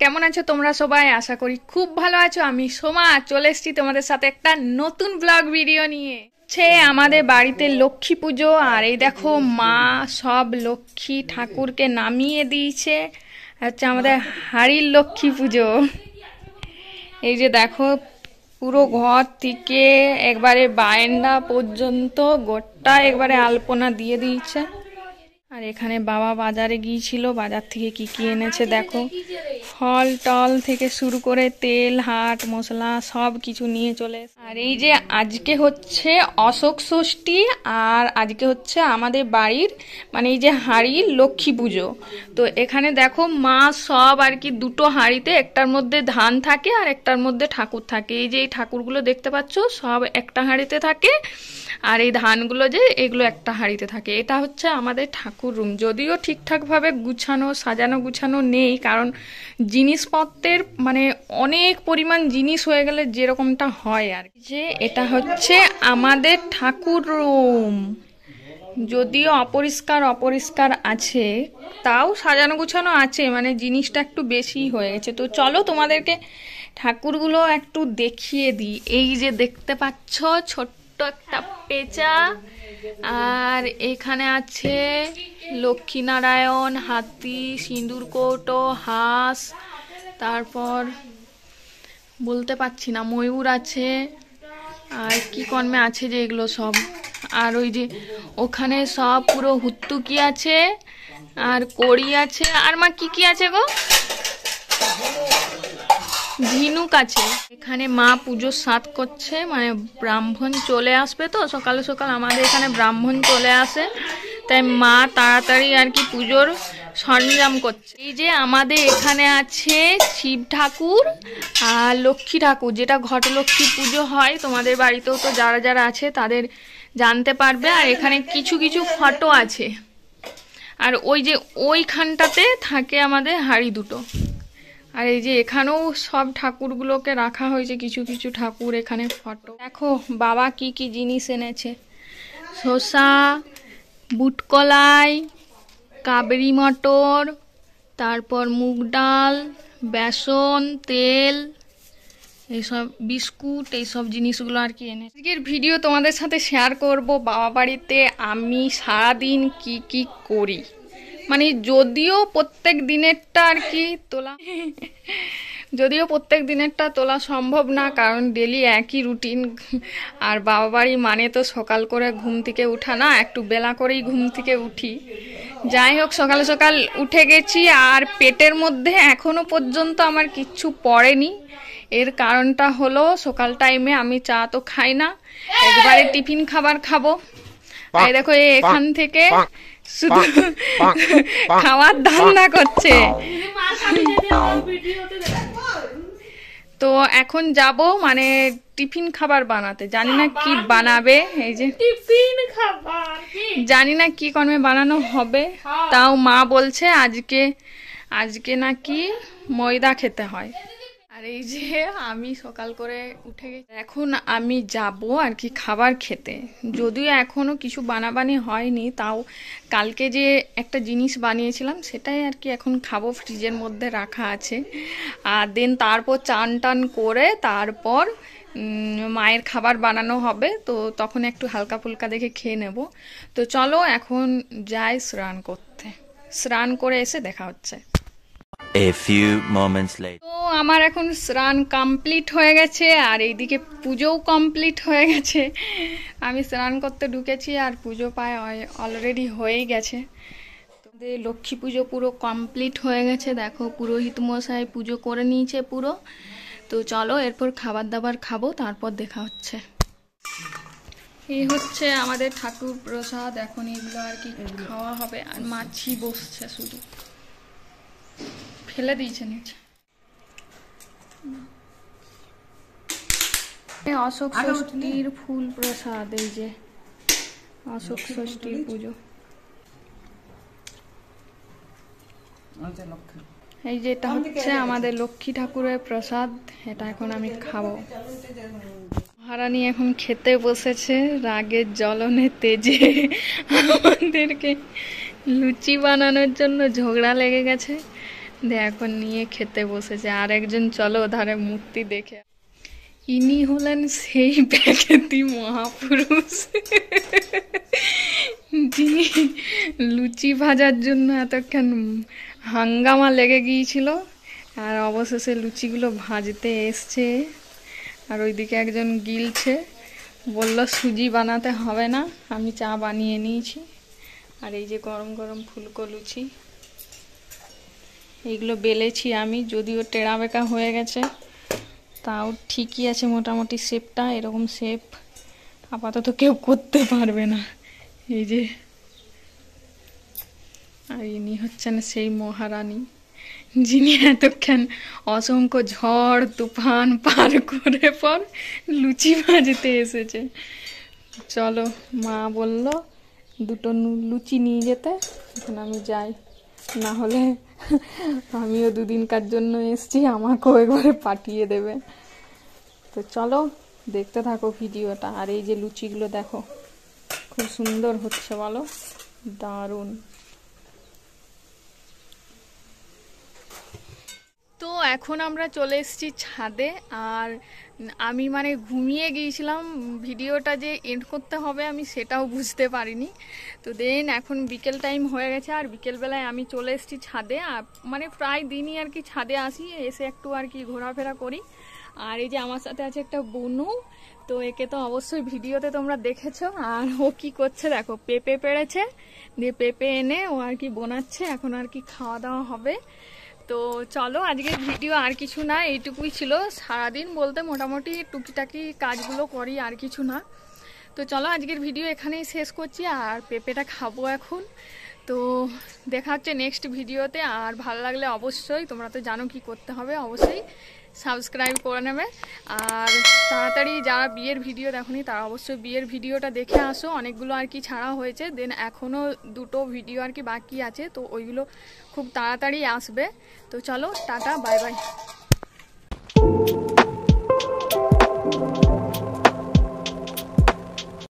কেমন আছো তোমরা সবাই? আশা করি খুব ভালো আছো। আমি সোমা চলে এসেছি তোমাদের সাথে একটা নতুন ব্লগ ভিডিও নিয়ে। আমাদের বাড়িতে লক্ষ্মী পুজো, আর এই দেখো মা সব লক্ষ্মী ঠাকুরকে নামিয়ে দিয়েছে। হচ্ছে আমাদের হাড়ির লক্ষ্মী পুজো। এই যে দেখো পুরো ঘর থেকে একবারে বারান্দা পর্যন্ত গোটা একবারে আলপনা দিয়ে দিয়েছে। আর এখানে বাবা বাজারে গিয়েছিল, বাজার থেকে কি কি এনেছে দেখো, ফল টল থেকে শুরু করে তেল হাট মশলা সব কিছু নিয়ে চলে। আর এই যে আজকে হচ্ছে অশোক ষষ্ঠী, আর আজকে হচ্ছে আমাদের বাড়ির মানে এই যে হাঁড়ির লক্ষ্মী পুজো। তো এখানে দেখো মা সব আর কি দুটো হাঁড়িতে, একটার মধ্যে ধান থাকে আর একটার মধ্যে ঠাকুর থাকে। এই যে এই ঠাকুরগুলো দেখতে পাচ্ছ সব একটা হাঁড়িতে থাকে, আর এই ধানগুলো যে এগুলো একটা হাঁড়িতে থাকে। এটা হচ্ছে আমাদের ঠাকুর রুম। যদিও ঠিকঠাকভাবে গুছানো সাজানো গুছানো নেই, কারণ জিনিসপত্রের মানে অনেক পরিমাণ জিনিস হয়ে গেলে যেরকমটা হয় আর কি। যে এটা হচ্ছে আমাদের ঠাকুর রুম, যদিও অপরিষ্কার অপরিষ্কার আছে, তাও সাজানো গুছানো আছে, মানে জিনিসটা একটু বেশি হয়ে গেছে। তো চলো তোমাদেরকে ঠাকুরগুলো একটু দেখিয়ে দিই। এই যে দেখতে পাচ্ছ ছোট্ট একটা পেঁচা, আর এখানে আছে লক্ষ্মীনারায়ণ, হাতি, সিঁদুর কৌটো, হাঁস, তারপর বলতে পারছি না, ময়ূর আছে, আর কি কর্মে আছে যে এগুলো সব। আর ওই যে ওখানে সব পুরো হুত্তুকি আছে, আর কড়ি আছে, আর মা কি কি আছে গো? ঝিনুক আছে। এখানে মা পুজোর সাত করছে, মানে ব্রাহ্মণ চলে আসবে তো সকালে সকাল, আমাদের এখানে ব্রাহ্মণ চলে আসে, তাই মা তাড়াতাড়ি আর কি পুজোর সরঞ্জাম করছে। এই যে আমাদের এখানে আছে শিব ঠাকুর আর লক্ষ্মী ঠাকুর, যেটা ঘটলক্ষ্মী পুজো হয় তোমাদের বাড়িতেও, তো যারা যারা আছে তাদের জানতে পারবে। আর এখানে কিছু কিছু ফটো আছে, আর ওই যে ওইখানটাতে থাকে আমাদের হাঁড়ি দুটো। আর এই যে এখানেও সব ঠাকুরগুলোকে রাখা হয়েছে, কিছু কিছু ঠাকুর এখানে ফটো। দেখো বাবা কি কি জিনিস এনেছে, শসা, বুটকলাই, কাবরি মটর, তারপর মুগ ডাল, বেসন, তেল, এইসব বিস্কুট, এইসব জিনিসগুলো আর কি এনে। আজকের ভিডিও তোমাদের সাথে শেয়ার করব বাবা বাড়িতে আমি সারাদিন কি কি করি। মানে যদিও প্রত্যেক দিনেরটা আর কি তোলা সম্ভব না, কারণ ডেলি একই রুটিন। আর বাবা বাড়ি মানে তো সকাল করে ঘুম থেকে উঠা না, একটু বেলা করেই ঘুম থেকে উঠি। যাই হোক সকালে সকাল উঠে গেছি, আর পেটের মধ্যে এখনো পর্যন্ত আমার কিচ্ছু পড়েনি। এর কারণটা হলো সকাল টাইমে আমি চা তো খাই না, একবারে টিফিন খাবার খাবো। এই দেখো এখান থেকে শুধু খাওয়ার ধান্দা করছে। তো এখন যাব মানে টিফিন খাবার বানাতে, জানি না কি বানাবে। এই যে টিফিন খাবার জানি না কি কর্মে বানানো হবে, তাও মা বলছে আজকে নাকি ময়দা খেতে হয়। আর এই যে আমি সকাল করে উঠে গেছি, এখন আমি যাব আর কি খাবার খেতে। যদিও এখনো কিছু বানাবানি হয়নি, তাও কালকে যে একটা জিনিস বানিয়েছিলাম সেটাই আর কি এখন খাবো, ফ্রিজের মধ্যে রাখা আছে। আর দেন তারপর চান টান করে তারপর মায়ের খাবার বানানো হবে, তো তখন একটু হালকা ফুলকা দেখে খেয়ে নেব। তো চলো এখন যাই স্নান করতে, স্নান করে এসে দেখা হচ্ছে। A few moments later. তো আমার এখন স্নান কমপ্লিট হয়ে গেছে, আর এইদিকে পুজোও কমপ্লিট হয়ে গেছে। আমি স্নান করতে ঢুকেছি আর পুজো প্রায় অলরেডি হয়েই গেছে। তো লক্ষ্মী পুজো পুরো কমপ্লিট হয়ে গেছে, দেখো পুরোহিত মশাই পুজো করে নিয়েছে পুরো। তো চলো এরপর খাবার দাবার খাবো, তারপর দেখা হচ্ছে। এই হচ্ছে আমাদের ঠাকুর প্রসাদ, এখন এগুলো আর কি খাওয়া হবে। আর মাছি বসছে, শুধু ফেলে দিয়েছে নিচে। অশোক ষষ্ঠীর ফুল প্রসাদ, এই যে অশোক ষষ্ঠীর পুজো। এই যে এটা হচ্ছে আমাদের লক্ষ্মী ঠাকুরের প্রসাদ, এটা এখন আমি খাবো। মহারানী এখন খেতে বসেছে, রাগের জ্বলনে তেজে আমাদেরকে লুচি বানানোর জন্য ঝগড়া লেগে গেছে। এখন নিয়ে খেতে বসেছে। আর একজন চলো ধারে মূর্তি দেখে। ইনি হলেন সেই প্যাকেটি মহাপুরুষ যিনি লুচি ভাজার জন্য এতক্ষণ হাঙ্গামা লেগে গিয়েছিল, আর অবশেষে লুচিগুলো ভাজতে এসছে। আর ওইদিকে একজন গিলছে, বলল সুজি বানাতে হবে না, আমি চা বানিয়ে নিয়েছি। আর এই যে গরম গরম ফুলকো লুচি, এইগুলো বেলেছি আমি, যদিও টেড়া বেঁকা হয়ে গেছে, তাও ঠিকই আছে মোটামুটি শেপটা। এরকম শেপ আপাতত কেউ করতে পারবে না। এই যে, আর ইনি হচ্ছেন সেই মহারানী যিনি এতক্ষণ অসংখ্য ঝড় তুফান পার করে পর লুচি ভাজতে এসেছে। চলো, মা বলল দুটো লুচি নিয়ে যেতে, এখন আমি যাই, না হলে আমিও দুদিনকার জন্য এসছি, আমাকেও একবারে পাঠিয়ে দেবে। তো চলো দেখতে থাকো ভিডিওটা। আর এই যে লুচিগুলো দেখো খুব সুন্দর হচ্ছে, বলো, দারুণ। তো এখন আমরা চলে এসেছি ছাদে। আর আমি মানে ঘুমিয়ে গিয়েছিলাম, ভিডিওটা যে এন্ড করতে হবে আমি সেটাও বুঝতে পারিনি। তো দেন এখন বিকেল টাইম হয়ে গেছে, আর বিকেলবেলায় আমি চলে এসেছি ছাদে। আর মানে প্রায় দিনই আর কি ছাদে আসি, এসে একটু আর কি ঘোরাফেরা করি। আর এই যে আমার সাথে আছে একটা বনু, তো একে তো অবশ্যই ভিডিওতে তোমরা দেখেছো। আর ও কি করছে দেখো, পেঁপে পেড়েছে, দিয়ে পেঁপে এনে ও আর কি বোনাচ্ছে, এখন আর কি খাওয়া দাওয়া হবে। তো চলো, আজকের ভিডিও আর কিছু না, এইটুকুই ছিল। সারাদিন বলতে মোটামুটি টুকিটাকি কাজগুলো করি, আর কিছু না। তো চলো আজকের ভিডিও এখানেই শেষ করছি, আর পেঁপেটা খাবো এখন। তো দেখা হচ্ছে নেক্সট ভিডিওতে। আর ভালো লাগলে অবশ্যই, তোমরা তো জানো কি করতে হবে, অবশ্যই সাবস্ক্রাইব করে নেবে। আর তাড়াতাড়ি যারা বিয়ের ভিডিও দেখোনি তারা অবশ্যই বিয়ের ভিডিওটা দেখে আসো, অনেকগুলো আর কি ছাড়া হয়েছে। দেন এখনও দুটো ভিডিও আর কি বাকি আছে, তো ওইগুলো খুব তাড়াতাড়ি আসবে। তো চলো, টাটা, বাই বাই।